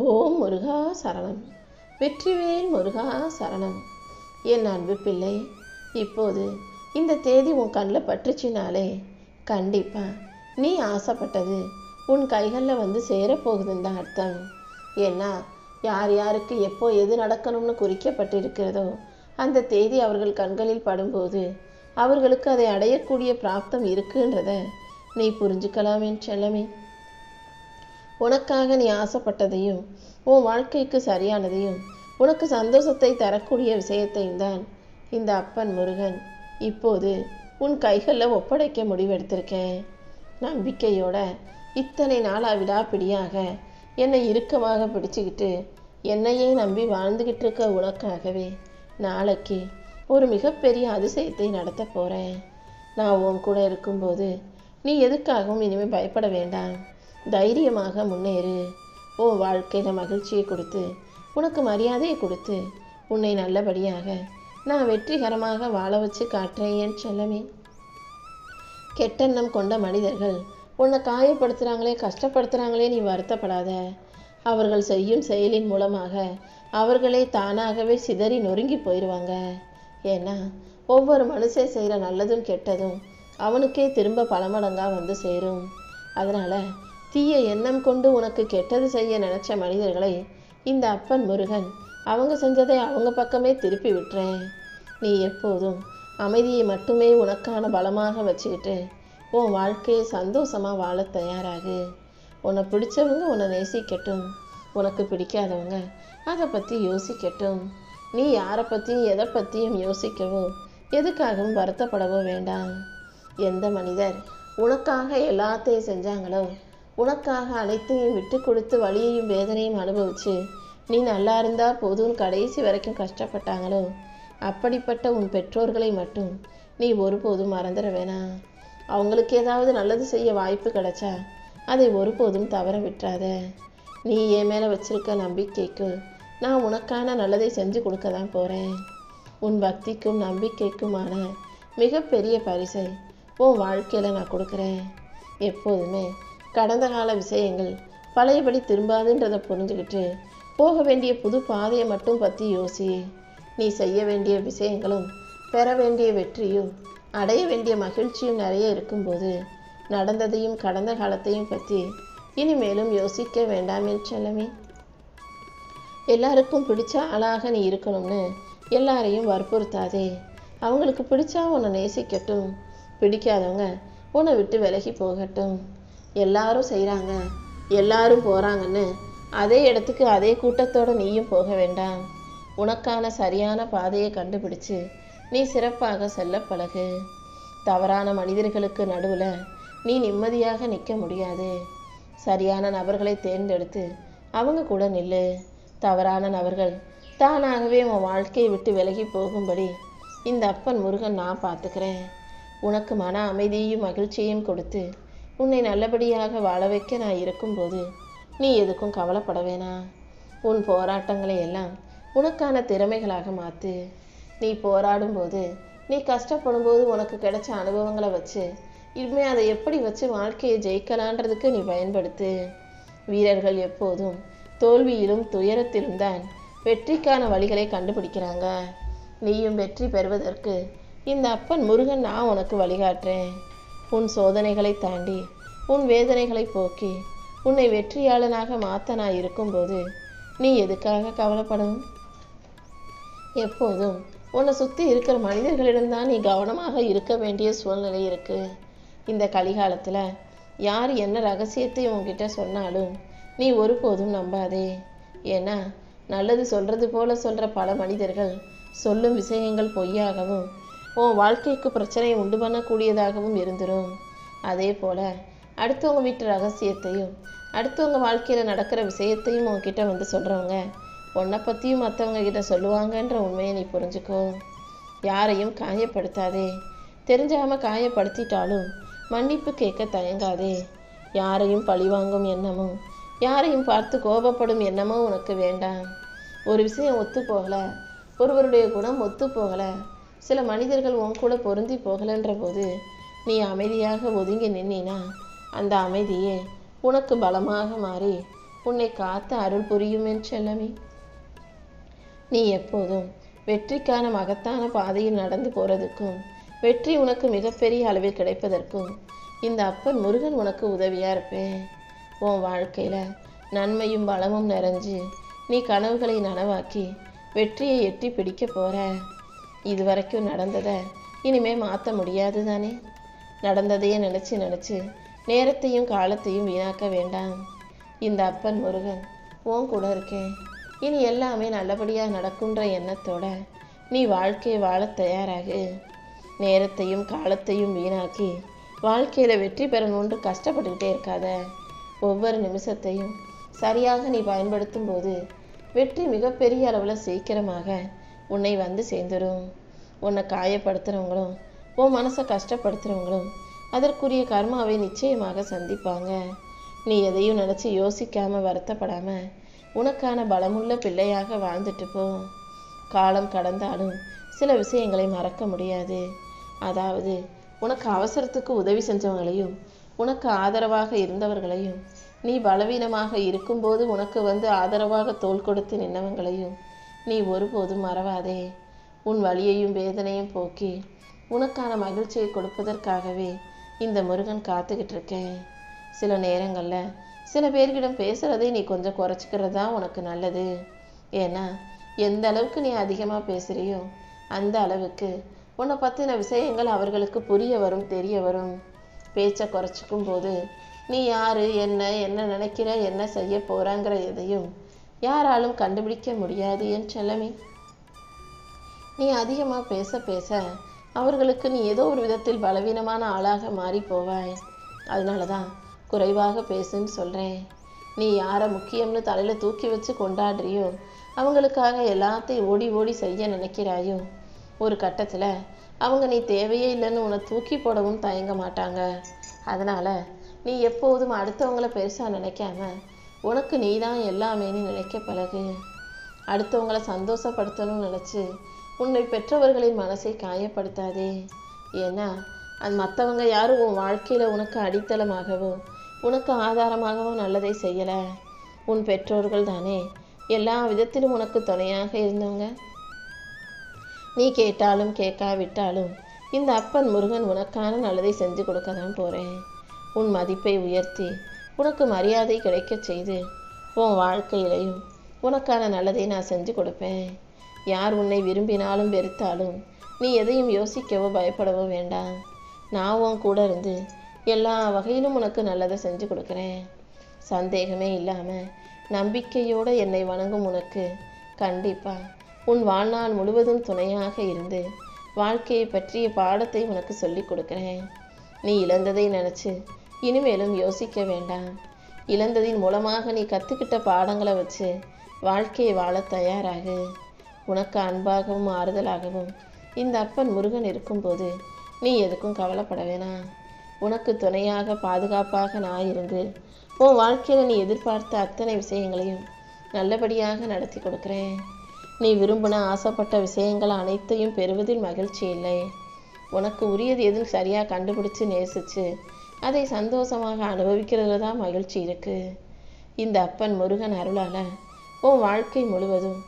ஓம் முருகா சரணம். வெற்றிவேல் முருகா சரணம். என் அன்பு பிள்ளை, இப்போது இந்த தேதி உன் கண்ணில் பற்றுச்சினாலே கண்டிப்பாக நீ ஆசைப்பட்டது உன் கைகளில் வந்து சேரப்போகுதுன்னு தான் அர்த்தம். ஏன்னா யார் யாருக்கு எப்போ எது நடக்கணும்னு குறிக்கப்பட்டிருக்கிறதோ அந்த தேதி அவர்கள் கண்களில் படும்போது அவர்களுக்கு அதை அடையக்கூடிய பிராப்தம் இருக்குன்றத நீ புரிஞ்சுக்கலாம் என் செல்லமே. உனக்காக நீ ஆசைப்பட்டதையும் உன் வாழ்க்கைக்கு சரியானதையும் உனக்கு சந்தோஷத்தை தரக்கூடிய விஷயத்தையும் தான் இந்த அப்பன் முருகன் இப்போது உன் கைகளில் ஒப்படைக்க முடிவெடுத்திருக்கேன். நம்பிக்கையோட இத்தனை நாளாக விடாப்பிடியாக என்னை இறுக்கமாக பிடிச்சிக்கிட்டு என்னையே நம்பி வாழ்ந்துக்கிட்டு இருக்க உனக்காகவே நாளைக்கு ஒரு மிகப்பெரிய அதிசயத்தை நடத்த போகிறேன். நான் உன் கூட இருக்கும்போது நீ எதுக்காகவும் இனிமேல் பயப்பட வேண்டாம். தைரியமாக முன்னேறு. உன் வாழ்க்கையில் மகிழ்ச்சியை கொடுத்து உனக்கு மரியாதையை கொடுத்து உன்னை நல்லபடியாக நான் வெற்றிகரமாக வாழ வச்சு காட்டுறேன் என் செல்லமே. கெட்டெண்ணம் கொண்ட மனிதர்கள் உன்னை காயப்படுத்துகிறாங்களே கஷ்டப்படுத்துகிறாங்களே நீ வருத்தப்படாத. அவர்கள் செய்யும் செயலின் மூலமாக அவர்களே தானாகவே சிதறி நொறுங்கி போயிடுவாங்க. ஏன்னா ஒவ்வொரு மனுஷன் செய்கிற நல்லதும் கெட்டதும் அவனுக்கே திரும்ப பல மடங்காக வந்து சேரும். அதனால் தீய எண்ணம் கொண்டு உனக்கு கெட்டது செய்ய நினச்ச மனிதர்களை இந்த அப்பன் முருகன் அவங்க செஞ்சதை அவங்க பக்கமே திருப்பி விட்டுறேன். நீ எப்போதும் அமைதியை மட்டுமே உனக்கான பலமாக வச்சுக்கிட்டு உன் வாழ்க்கையை சந்தோஷமாக வாழ தயாராகு. உன்னை பிடிச்சவங்க உன்னை நேசிக்கட்டும், உனக்கு பிடிக்காதவங்க அதை பற்றி யோசிக்கட்டும். நீ யாரை பற்றியும் எதை பற்றியும் யோசிக்கவோ எதுக்காகவும் வருத்தப்படவோ வேண்டாம். எந்த மனிதர் உனக்காக எல்லாத்தையும் செஞ்சாங்களோ, உனக்காக அனைத்தையும் விட்டு கொடுத்து வலியையும் வேதனையும் அனுபவிச்சு நீ நல்லா இருந்தா போதும் கடைசி வரைக்கும் கஷ்டப்பட்டாங்களோ, அப்படிப்பட்ட உன் பெற்றோர்களை மட்டும் நீ ஒருபோதும் மறந்துட வேணாம். அவங்களுக்கு ஏதாவது நல்லது செய்ய வாய்ப்பு கிடைச்சா அதை ஒருபோதும் தவற விட்டுறாத. நீ என் மேலே வச்சிருக்க நம்பிக்கைக்கு நான் உனக்கான நல்லதை செஞ்சு கொடுக்க தான் போகிறேன். உன் பக்திக்கும் நம்பிக்கைக்குமான மிகப்பெரிய பரிசை உன் வாழ்க்கையில் நான் கொடுக்குறேன். எப்போதுமே கடந்த கால விஷயங்கள் பழையபடி திரும்பாதுன்றதை புரிஞ்சுக்கிட்டு போக வேண்டிய புது பாதையை மட்டும் பற்றி யோசி. நீ செய்ய வேண்டிய விஷயங்களும் பெற வேண்டிய வெற்றியும் அடைய வேண்டிய மகிழ்ச்சியும் நிறைய இருக்கும்போது நடந்ததையும் கடந்த காலத்தையும் பற்றி இனிமேலும் யோசிக்க வேண்டாம் என் செல்லமே. எல்லாருக்கும் பிடிச்ச ஆளாக நீ இருக்கணும்னு எல்லாரையும் வற்புறுத்தாதே. அவங்களுக்கு பிடிச்சா உன்னை நேசிக்கட்டும், பிடிக்காதவங்க உன்னை விட்டு விலகி போகட்டும். எல்லாரும் செய்கிறாங்க எல்லாரும் போகிறாங்கன்னு அதே இடத்துக்கு அதே கூட்டத்தோடு நீயும் போக வேண்டாம். உனக்கான சரியான பாதையை கண்டுபிடிச்சு நீ சிறப்பாக செல்ல பழகு. தவறான மனிதர்களுக்கு நடுவில் நீ நிம்மதியாக நிற்க முடியாது. சரியான நபர்களை தேர்ந்தெடுத்து அவங்க கூட நில்லு. தவறான நபர்கள் தானாகவே உன் வாழ்க்கையை விட்டு விலகி போகும்படி இந்த அப்பன் முருகன் நான் பார்த்துக்கிறேன். உனக்கு மன அமைதியையும் மகிழ்ச்சியையும் கொடுத்து உன்னை நல்லபடியாக வாழ வைக்க நான் இருக்கும்போது நீ எதுக்கும் கவலைப்பட வேணாம். உன் போராட்டங்களை எல்லாம் உனக்கான திறமைகளாக மாற்று. நீ போராடும்போது நீ கஷ்டப்படும்போது உனக்கு கிடைச்ச அனுபவங்களை வச்சு இனிமேல் அதை எப்படி வச்சு வாழ்க்கையை ஜெயிக்கலான்றதுக்கு நீ பயன்படுத்து. வீரர்கள் எப்போதும் தோல்வியிலும் துயரத்திலும் தான் வெற்றிக்கான வழிகளை கண்டுபிடிக்கிறாங்க. நீயும் வெற்றி பெறுவதற்கு இந்த அப்பன் முருகன் நான் உனக்கு வழிகாட்டுறேன். உன் சோதனைகளை தாண்டி உன் வேதனைகளை போக்கி உன்னை வெற்றியாளனாக மாற்ற நான் இருக்கும்போது நீ எதுக்காக கவலைப்படும்? எப்போதும் உன்னை சுற்றி இருக்கிற மனிதர்களிடம்தான் நீ கவனமாக இருக்க வேண்டிய சூழ்நிலை இருக்குது. இந்த கலிகாலத்தில் யார் என்ன ரகசியத்தை உன்கிட்ட சொன்னாலும் நீ ஒருபோதும் நம்பாதே. ஏன்னா நல்லது சொல்கிறது போல சொல்கிற பல மனிதர்கள் சொல்லும் விஷயங்கள் பொய்யாகவும் உன் வாழ்க்கைக்கு பிரச்சனையை உண்டு பண்ணக்கூடியதாகவும் இருந்துடும். அதே போல் அடுத்தவங்க வீட்டு ரகசியத்தையும் அடுத்தவங்க வாழ்க்கையில் நடக்கிற விஷயத்தையும் உன்கிட்ட வந்து சொல்கிறவங்க உன்னை பற்றியும் மற்றவங்க கிட்ட சொல்லுவாங்கன்ற உண்மையை நீ புரிஞ்சுக்கோ. யாரையும் காயப்படுத்தாதே. தெரிஞ்சாமல் காயப்படுத்திட்டாலும் மன்னிப்பு கேட்க தயங்காதே. யாரையும் பழிவாங்கும் எண்ணமும் யாரையும் பார்த்து கோபப்படும் எண்ணமும் உனக்கு வேண்டாம். ஒரு விஷயம் ஒத்து போகலை, ஒருவருடைய குணம் ஒத்து போகலை, சில மனிதர்கள் உன் கூட பொருந்தி போகலைன்ற போது நீ அமைதியாக ஒதுங்கி நின்னா அந்த அமைதியே உனக்கு பலமாக மாறி உன்னை காத்து அருள் புரியும் என் செல்லமே. நீ எப்போதும் வெற்றிக்கான மகத்தான பாதையில் நடந்து போறதுக்கும் வெற்றி உனக்கு மிகப்பெரிய அளவில் கிடைப்பதற்கும் இந்த அப்பன் முருகன் உனக்கு உதவியா இருப்பேன். உன் வாழ்க்கையில நன்மையும் வளமும் நிறைஞ்சு நீ கனவுகளை நனவாக்கி வெற்றியை எட்டி பிடிக்க போற. இதுவரைக்கும் நடந்ததை இனிமே மாற்ற முடியாது தானே. நடந்ததையே நினைச்சு நேரத்தையும் காலத்தையும் வீணாக்க வேண்டாம். இந்த அப்பன் முருகன் உன் கூட இருக்கேன். இனி எல்லாமே நல்லபடியாக நடக்குன்ற எண்ணத்தோட நீ வாழ்க்கையை வாழ தயாராகு. நேரத்தையும் காலத்தையும் வீணாக்கி வாழ்க்கையில் வெற்றி பெறணும்னு கஷ்டப்பட்டுக்கிட்டே இருக்காத. ஒவ்வொரு நிமிஷத்தையும் சரியாக நீ பயன்படுத்தும் போது வெற்றி மிகப்பெரிய அளவில் சீக்கிரமாக உன்னை வந்து சேர்ந்துடும். உன்னை காயப்படுத்துகிறவங்களும் உன் மனசை கஷ்டப்படுத்துகிறவங்களும் அதற்குரிய கர்மாவை நிச்சயமாக சந்திப்பாங்க. நீ எதையும் நினச்சி யோசிக்காமல் வருத்தப்படாமல் உனக்கான பலமுள்ள பிள்ளையாக வாழ்ந்துட்டு போ. காலம் கடந்தாலும் சில விஷயங்களை மறக்க முடியாது. அதாவது உனக்கு அவசரத்துக்கு உதவி செஞ்சவங்களையும் உனக்கு ஆதரவாக இருந்தவர்களையும் நீ பலவீனமாக இருக்கும்போது உனக்கு வந்து ஆதரவாக தோள் கொடுத்து நின்றவங்களையும் நீ ஒருபோதும் மறவாதே. உன் வலியையும் வேதனையும் போக்கி உனக்கான மகிழ்ச்சியை கொடுப்பதற்காகவே இந்த முருகன் காத்துக்கிட்டு இருக்கேன். சில நேரங்களில் சில பேர்கிடம் பேசுகிறதை நீ கொஞ்சம் குறைச்சிக்கிறது தான் உனக்கு நல்லது. ஏன்னா எந்த அளவுக்கு நீ அதிகமாக பேசுகிறியோ அந்த அளவுக்கு உன்னை பற்றின விஷயங்கள் அவர்களுக்கு புரிய வரும், தெரிய வரும். பேச்சை குறைச்சிக்கும் போது நீ யார், என்ன நினைக்கிற, என்ன செய்ய போகிறாங்கிற எதையும் யாராலும் கண்டுபிடிக்க முடியாது என் செல்லமே. நீ அதிகமாக பேச அவர்களுக்கு நீ ஏதோ ஒரு விதத்தில் பலவீனமான ஆளாக மாறி போவாய். அதனால தான் குறைவாக பேசுன்னு சொல்கிறேன். நீ யாரை முக்கியம்னு தலையில் தூக்கி வச்சு கொண்டாடுறியோ அவங்களுக்காக எல்லாத்தையும் ஓடி ஓடி செய்ய நினைக்கிறாயோ ஒரு கட்டத்தில் அவங்க நீ தேவையே இல்லைன்னு உன்னை தூக்கி போடவும் தயங்க மாட்டாங்க. அதனால் நீ எப்போதும் அடுத்தவங்கள பெருசாக நினைக்காம உனக்கு நீ தான் எல்லாமேனு நினைக்க பழகு. அடுத்தவங்கள சந்தோஷப்படுத்தணும்னு நினச்சி உன்னை பெற்றவர்களின் மனசை காயப்படுத்தாதே. ஏன்னா அது மற்றவங்க யாரும் உன் வாழ்க்கையில் உனக்கு அடித்தளமாகவோ உனக்கு ஆதாரமாகவோ நல்லதை செய்யலை. உன் பெற்றோர்கள் தானே எல்லா விதத்திலும் உனக்கு துணையாக இருந்தவங்க. நீ கேட்டாலும் கேட்காவிட்டாலும் இந்த அப்பன் முருகன் உனக்கான நல்லதை செஞ்சு கொடுக்க தான் போகிறேன். உன் மதிப்பை உயர்த்தி உனக்கு மரியாதை கிடைக்க செய்து உன் வாழ்க்கையிலையும் உனக்கான நல்லதை நான் செஞ்சு கொடுப்பேன். யார் உன்னை விரும்பினாலும் வெறுத்தாலும் நீ எதையும் யோசிக்கவோ பயப்படவோ வேண்டாம். நான் உன் கூட இருந்து எல்லா வகையிலும் உனக்கு நல்லதை செஞ்சு கொடுக்குறேன். சந்தேகமே இல்லாமல் நம்பிக்கையோடு என்னை வணங்கும் உனக்கு கண்டிப்பாக உன் வாழ்நாள் முழுவதும் துணையாக இருந்து வாழ்க்கையை பற்றிய பாடத்தை உனக்கு சொல்லி கொடுக்குறேன். நீ இழந்ததை நினச்சி இனிமேலும் யோசிக்க வேண்டாம். இழந்ததின் மூலமாக நீ கற்றுக்கிட்ட பாடங்களை வச்சு வாழ்க்கையை வாழ தயாராகு. உனக்கு அன்பாகவும் ஆறுதலாகவும் இந்த அப்பன் முருகன் இருக்கும்போது நீ எதுக்கும் கவலைப்பட வேணாம். உனக்கு துணையாக பாதுகாப்பாக நான் இருந்து உன் வாழ்க்கையில் நீ எதிர்பார்த்த அத்தனை விஷயங்களையும் நல்லபடியாக நடத்தி கொடுக்குறேன். நீ விரும்பின ஆசைப்பட்ட விஷயங்கள் அனைத்தையும் பெறுவதில் மகிழ்ச்சி இல்லை. உனக்கு உரியது எதுவும் சரியாக கண்டுபிடிச்சு நேசித்து அதை சந்தோஷமாக அனுபவிக்கிறதுல தான் மகிழ்ச்சி இருக்குது. இந்த அப்பன் முருகன் அருளால் உன் வாழ்க்கை முழுவதும்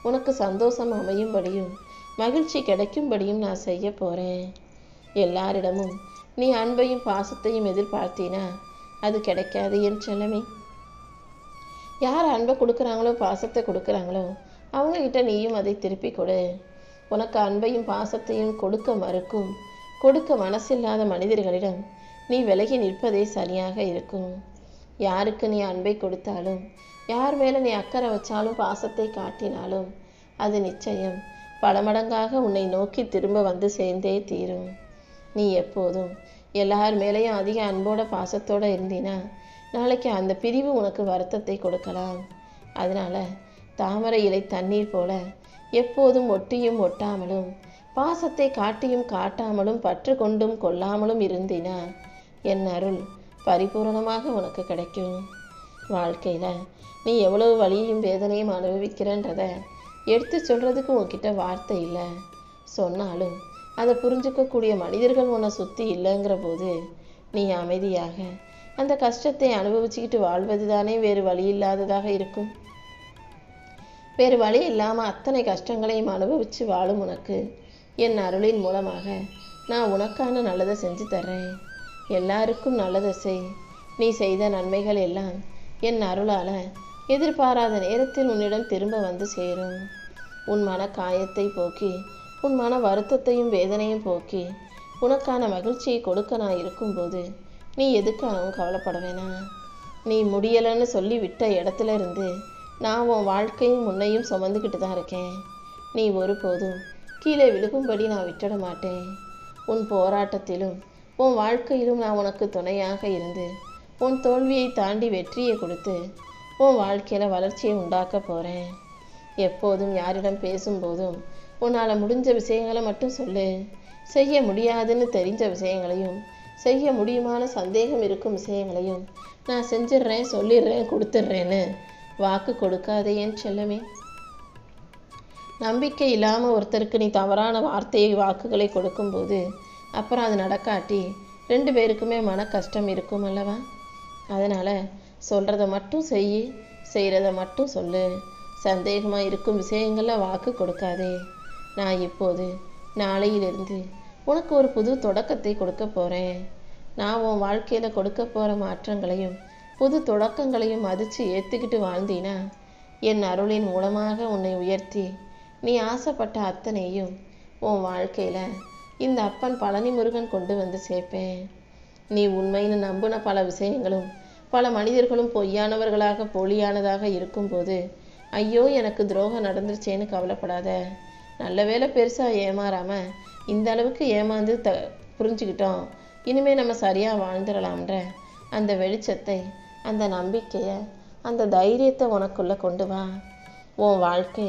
உனக்கு சந்தோஷம் அமையும்படியும் மகிழ்ச்சி கிடைக்கும்படியும் நான் செய்ய போகிறேன். எல்லாரிடமும் நீ அன்பையும் பாசத்தையும் எதிர்பார்த்தினா அது கிடைக்காது என் செல்லமே. யார் அன்பை கொடுக்குறாங்களோ பாசத்தை கொடுக்குறாங்களோ அவங்கக்கிட்ட நீயும் அதை திருப்பி கொடு. உனக்கு அன்பையும் பாசத்தையும் கொடுக்க மறுக்கும், கொடுக்க மனசில்லாத மனிதர்களிடம் நீ விலகி நிற்பதே சரியாக இருக்கும். யாருக்கு நீ அன்பை கொடுத்தாலும் யார் மேலே நீ அக்கறை வச்சாலும் பாசத்தை காட்டினாலும் அது நிச்சயம் பல மடங்காக உன்னை நோக்கி திரும்ப வந்து சேர்ந்தே தீரும். நீ எப்போதும் எல்லார் மேலேயும் அதிக அன்போட பாசத்தோடு இருந்தீனா நாளைக்கு அந்த பிரிவு உனக்கு வருத்தத்தை கொடுக்கலாம். அதனால தாமரை இலை தண்ணீர் போல எப்போதும் ஒட்டியும் ஒட்டாமலும் பாசத்தை காட்டியும் காட்டாமலும் பற்று கொண்டும் கொள்ளாமலும் இருந்தீனா என் அருள் பரிபூரணமாக உனக்கு கிடைக்கும். வாழ்க்கையில் நீ எவ்வளவு வலியையும் வேதனையும் அனுபவிக்கிறன்றத எடுத்து சொல்கிறதுக்கு உன்கிட்ட வார்த்தை இல்லை. சொன்னாலும் அதை புரிஞ்சுக்கக்கூடிய மனிதர்கள் உன்னை சுற்றி இல்லைங்கிற போது நீ அமைதியாக அந்த கஷ்டத்தை அனுபவிச்சுக்கிட்டு வாழ்வது தானே வேறு வழி இல்லாததாக இருக்கும். வேறு வழி இல்லாமல் அத்தனை கஷ்டங்களையும் அனுபவித்து வாழும் உனக்கு என் அருளின் மூலமாக நான் உனக்கான நல்லதை செஞ்சு தர்றேன். எல்லாருக்கும் நல்லதை செய். நீ செய்த நன்மைகள் எல்லாம் என் அருளால் எதிர்பாராத நேரத்தில் உன்னிடம் திரும்ப வந்து சேரும். உன் மன காயத்தை போக்கி, உன் மன வருத்தத்தையும் வேதனையும் போக்கி, உனக்கான மகிழ்ச்சியை கொடுக்க நான் இருக்கும்போது நீ எதுக்காகவும் கவலைப்பட வேணாம். நீ முடியலைன்னு சொல்லி விட்ட இடத்துல இருந்து நான் உன் வாழ்க்கையும் முன்னையும் சுமந்துக்கிட்டு தான் இருக்கேன். நீ ஒருபோதும் கீழே விழுகும்படி நான் விட்டுட மாட்டேன். உன் போராட்டத்திலும் உன் வாழ்க்கையிலும் நான் உனக்கு துணையாக இருந்து உன் தோல்வியை தாண்டி வெற்றியை கொடுத்து உன் வாழ்க்கையில் வளர்ச்சியை உண்டாக்க போகிறேன். எப்போதும் யாரிடம் பேசும்போதும் உன்னால் முடிஞ்ச விஷயங்களை மட்டும் சொல்லு. செய்ய முடியாதுன்னு தெரிஞ்ச விஷயங்களையும் செய்ய முடியுமான சந்தேகம் இருக்கும் விஷயங்களையும் நான் செஞ்சிடுறேன், சொல்லிடுறேன், கொடுத்துட்றேன்னு வாக்கு கொடுக்காதே என் செல்லமே. நம்பிக்கை இல்லாமல் ஒருத்தருக்கு நீ தவறான வார்த்தையை வாக்குகளை கொடுக்கும்போது அப்புறம் அது நடக்காட்டி 2 பேருக்குமே மன கஷ்டம் இருக்கும் அல்லவா? அதனால் சொல்கிறத மட்டும் செய், செய்கிறத மட்டும் சொல்லு. சந்தேகமாக இருக்கும் விஷயங்களில் வாக்கு கொடுக்காதே. நான் இப்போது நாளையிலிருந்து உனக்கு ஒரு புது தொடக்கத்தை கொடுக்க போகிறேன். நான் உன் வாழ்க்கையில் கொடுக்க போகிற மாற்றங்களையும் புது தொடக்கங்களையும் மதித்து ஏற்றுக்கிட்டு வாழ்ந்தீனா என் அருளின் மூலமாக உன்னை உயர்த்தி நீ ஆசைப்பட்ட அத்தனையும் உன் வாழ்க்கையில் இந்த அப்பன் பழனி முருகன் கொண்டு வந்து சேர்ப்பேன். நீ உண்மைன்னு நம்பின பல விஷயங்களும் பல மனிதர்களும் பொய்யானவர்களாக போலியானதாக இருக்கும்போது ஐயோ எனக்கு துரோகம் நடந்துருச்சேன்னு கவலைப்படாத. நல்ல வேளை பெருசாக ஏமாறாமல் இந்த அளவுக்கு ஏமாந்து புரிஞ்சுக்கிட்டோம், இனிமேல் நம்ம சரியாக வாழ்ந்துடலாம்ன்ற அந்த வெளிச்சத்தை, அந்த நம்பிக்கையை, அந்த தைரியத்தை உனக்குள்ளே கொண்டு வா. உன் வாழ்க்கை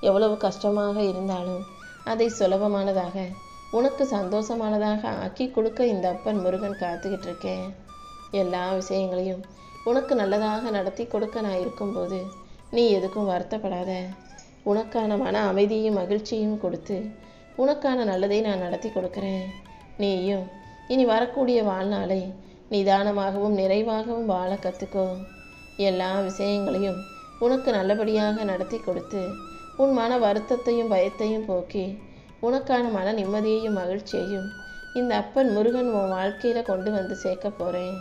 எவ்வளவு கஷ்டமாக இருந்தாலும் அதை சுலபமானதாக உனக்கு சந்தோஷமானதாக ஆக்கி கொடுக்க இந்த அப்பன் முருகன் காத்துக்கிட்டு இருக்கேன். எல்லா விஷயங்களையும் உனக்கு நல்லதாக நடத்தி கொடுக்க நான் இருக்கும்போது நீ எதுக்கும் வருத்தப்படாத. உனக்கான மன அமைதியும் மகிழ்ச்சியும் கொடுத்து உனக்கான நல்லதை நான் நடத்தி கொடுக்குறேன். நீயும் இனி வரக்கூடிய வாழ்நாளை நிதானமாகவும் நிறைவாகவும் வாழ கற்றுக்கோ. எல்லா விஷயங்களையும் உனக்கு நல்லபடியாக நடத்தி கொடுத்து உன் மன வருத்தத்தையும் பயத்தையும் போக்கி உனக்கான மன நிம்மதியையும் மகிழ்ச்சியையும் இந்த அப்பன் முருகன் உன் வாழ்க்கையில் கொண்டு வந்து சேர்க்க போகிறேன்.